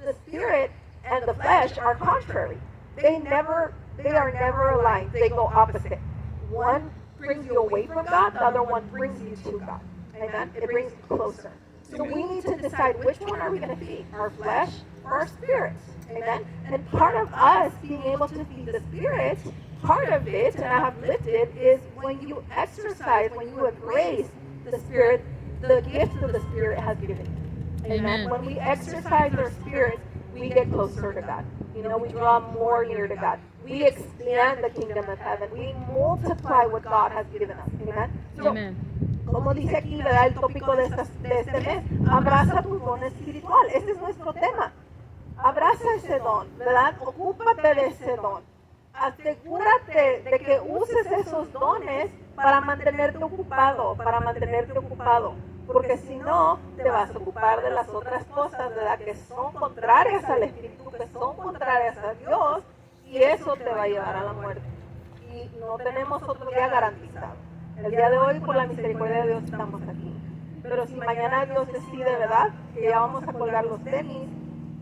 the Spirit and the flesh are contrary. They are never aligned. They go opposite. One brings you away from God, the other one brings you to God. Amen. It brings you closer. So we need to decide which one are we going to feed, our flesh or our spirits. Amen. And part of us being able to feed the spirit, part of it, and I have lived it, is when you exercise, when you embrace the spirit, the gift of the spirit has given you. Amen. When we exercise our spirits, we get closer to God. You know, we draw more near to God. We expand the kingdom of heaven. We multiply what God has given us. Amen. So, amen. Como dice aquí, ¿verdad? El tópico de este mes, abraza tu don espiritual. Ese es nuestro tema. Abraza ese don, ¿verdad? Ocúpate de ese don. Asegúrate de que uses esos dones para mantenerte ocupado, porque si no, te vas a ocupar de las otras cosas, ¿verdad? Que son contrarias al Espíritu, que son contrarias a Dios, y eso te va a llevar a la muerte. Y no tenemos otro día garantizado. El día de hoy, por la misericordia de Dios, estamos aquí. Pero si mañana Dios decide, ¿verdad?, que ya vamos a colgar los tenis,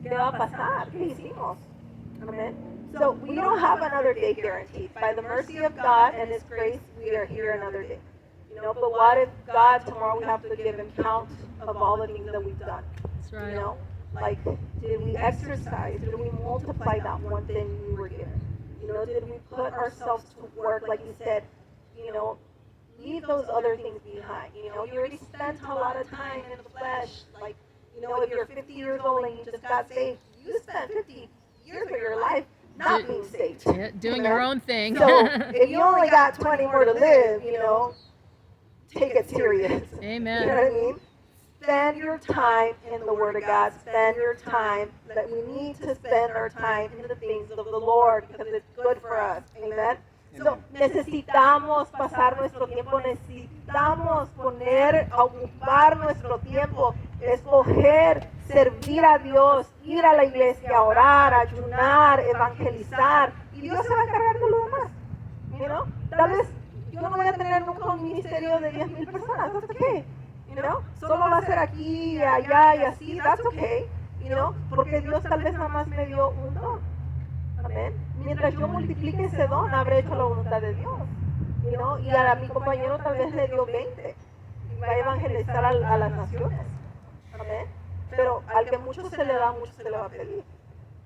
¿qué va a pasar? ¿Qué hicimos? Amen. So we don't have another day guaranteed. By the mercy of God and His grace, we are here another day. You know, but what if God tomorrow we have to give Him count of all the things that we've done? That's right. You know, like, did we exercise? Did we multiply that one thing we were given? You know, did we put ourselves to work, like you said, you know, leave those other things behind. You know, you already spent a lot of time in the flesh. Like, you know, if you're 50 years old and you just got saved, you spent 50 years of your life not being saved. Yeah, doing your own thing. So if you only got 20 more to live, you know, take it serious. Amen. You know what I mean? Spend your time in the Word of God. Spend your time, that we need to spend our time in the things of the Lord because it's good for us. Amen. So, necesitamos pasar nuestro tiempo, necesitamos ocupar nuestro tiempo, escoger, servir a Dios, ir a la iglesia, orar, ayunar, evangelizar, y Dios se va a encargar de lo demás. You know? Tal vez yo no voy a tener nunca un ministerio de 10,000 personas, that's okay. You know? Solo va a ser aquí, allá y así, that's okay. You know? Porque Dios tal vez nada más me dio un don. Amén. Mientras yo multiplique ese don, habré hecho la voluntad de Dios. You know? Y a mi compañero tal vez le dio 20. Y va a evangelizar a las naciones. Amén. pero al que mucho se le da, mucho se le va a pedir.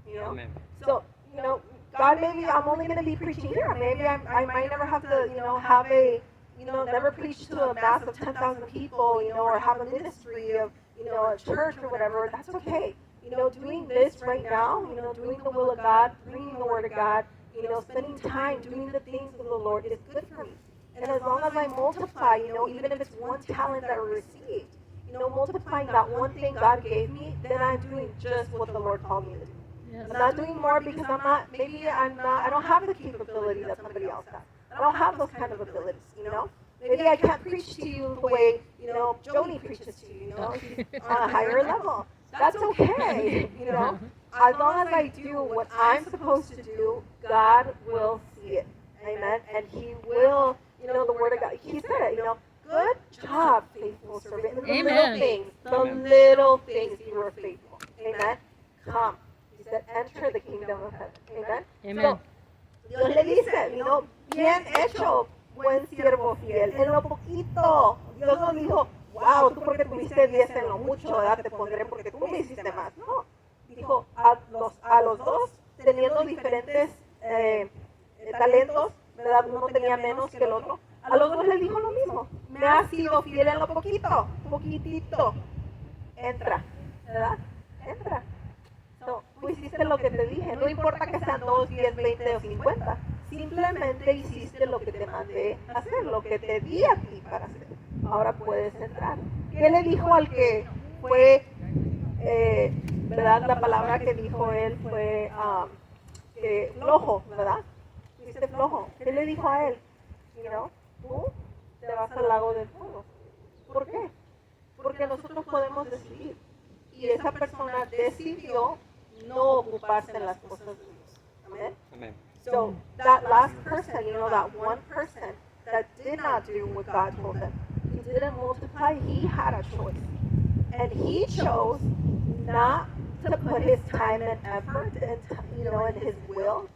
You know? Amen. So, you know, God, maybe I'm only going to be preaching here. Maybe I might never have to, you know, have a, you know, never preach to a mass of 10,000 people, you know, or have a ministry of, you know, a church or whatever. That's okay. You know, doing this right now, you know, doing the will of God, bringing the word of God, you know, spending time doing the things of the Lord is good for me. And as long as I multiply, you know, even if it's one talent that I received, you know, multiplying that one thing God gave me, then I'm doing just what the Lord called me to do. Yes. I'm not doing more because I don't have the capability that somebody else has. I don't have those kind of abilities, you know. Maybe I can't preach to you the way, you know, Joni preaches to you, you know, she's on a higher level. That's okay, you know. As long as I do what I'm supposed to do, God will see it. Amen. And He will, you know, the Word of God. He said it, you know, good job, faithful servant. The little Amen. things, the Amen. little things you were faithful. Amen. Come. He said, enter the kingdom of heaven. Amen. Amen. So, Dios le dice, you know, bien hecho, buen siervo fiel. En lo poquito, Dios no dijo, wow, tú porque tuviste 10 en lo mucho, ¿verdad? Te pondré porque tú me hiciste más. No, dijo a los dos, teniendo diferentes talentos, ¿verdad? Uno tenía menos que el otro. A los dos les dijo lo mismo. Me has sido fiel en lo poquito, poquitito. Entra, ¿verdad? Entra. No, tú hiciste lo que te dije. No importa que sean 2, 10, 20 o 50. Simplemente hiciste lo que te mandé hacer, lo que te di a ti para hacer. Ahora puedes entrar. ¿Qué le dijo al que fue, verdad? La palabra que dijo él fue flojo, ¿verdad? Fuiste flojo. ¿Qué le dijo a él? You know, tú te vas al lago del fuego. ¿Por qué? Porque nosotros podemos decidir. Y esa persona decidió no ocuparse en las cosas de Dios. Amén. Amen. So that last person, you know, that one person that did not do what God told him, he didn't multiply, he had a choice. And he chose not to put his time and effort and, you know, and his will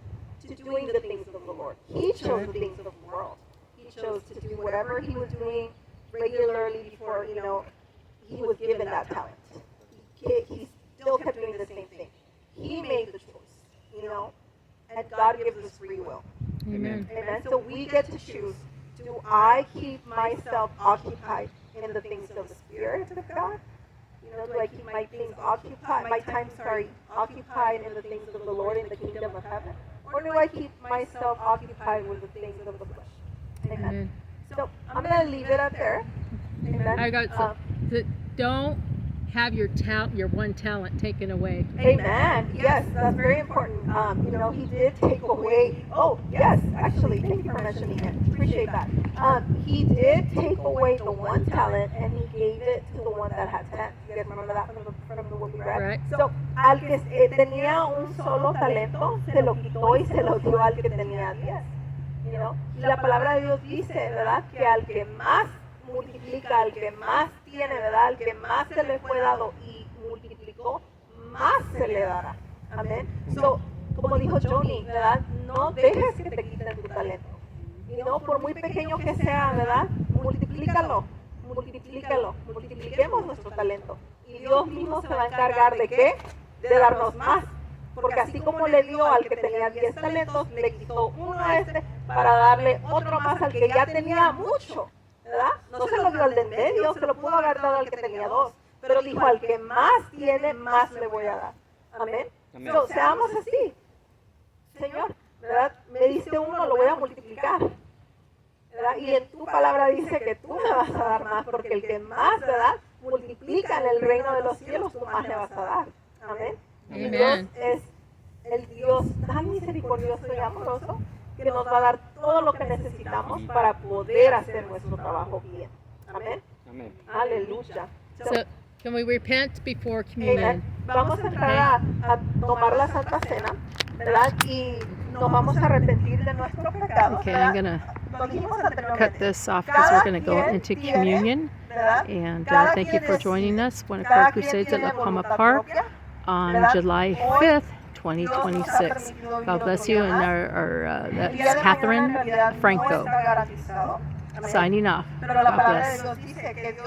to doing the things of the Lord. He chose the things of the world. He chose to do whatever he was doing regularly before, you know, he was given that talent. He still kept doing the same thing. He made the choice, you know, and God gives us free will. Amen. Amen. So we get to choose. Do I keep myself occupied in the things of the Spirit of God? You know, do I keep my things occupied, occupied in the things of the Lord in the kingdom of heaven? Or do I keep myself occupied with the things of the flesh? Amen. Amen. So I'm going to leave it up there. Amen. I got some. Don't have your one talent taken away. Amen. Yes, that's very important. You know, he did take away. Oh, yes, actually, thank you for mentioning it. Appreciate that. He did take away the one talent and he gave it to the one that had 10. You guys remember that from the book we read? Right. So, al que tenía un solo talento, se lo quitó y se lo dio al que tenía 10. You know? Y la palabra de Dios dice, ¿verdad? Que al que más multiplica, al que más tiene, ¿verdad? Al que más se le fue dado y multiplicó, más se le dará. Amén. So, como dijo Joni, ¿verdad? No dejes que te quiten tu talento. Y no, por muy pequeño que sea, ¿verdad? Multiplícalo, multipliquemos nuestro talento. Y Dios mismo se va a encargar de qué? De darnos más. Porque así como le dio al que tenía 10 talentos, le quitó uno a este para darle otro más al que ya tenía mucho. ¿Verdad? No se lo dio al de en medio, se lo pudo haber dado al que tenía 2. Pero dijo, al que más tiene, más le voy a dar. Amén. Amén. So, seamos así. Señor, ¿verdad? Me diste uno, lo voy a multiplicar. ¿Verdad? Y en tu palabra dice que tú me vas a dar más, porque el que más, ¿verdad? Multiplica en el reino de los cielos, tú más le vas a dar. Amén. Y Dios Amen. es el Dios tan misericordioso y amoroso que nos va a dar todo lo que necesitamos para poder hacer nuestro trabajo bien. Amén. Amen. Aleluya. So, can we repent before Amen. communion? Vamos a entrar a tomar la Santa Cena, ¿verdad? Y nos vamos a arrepentir de nuestro pecado. Okay, ¿verdad? I'm gonna Lo dijimos anteriormente. cut this off because we're going to go into communion. ¿verdad? And Cada thank you quien for es- joining us. One of cada our quien crusades at tiene La Palma voluntad Park propia. on ¿verdad? July Hoy 5th, Dios nos ha 2026. permitido vivir God otro bless día you. And más. our El día that's de mañana, en Catherine realidad, no Franco está garantizado. Amén. signing off. Pero la God palabra de bless. Dios dice que Dios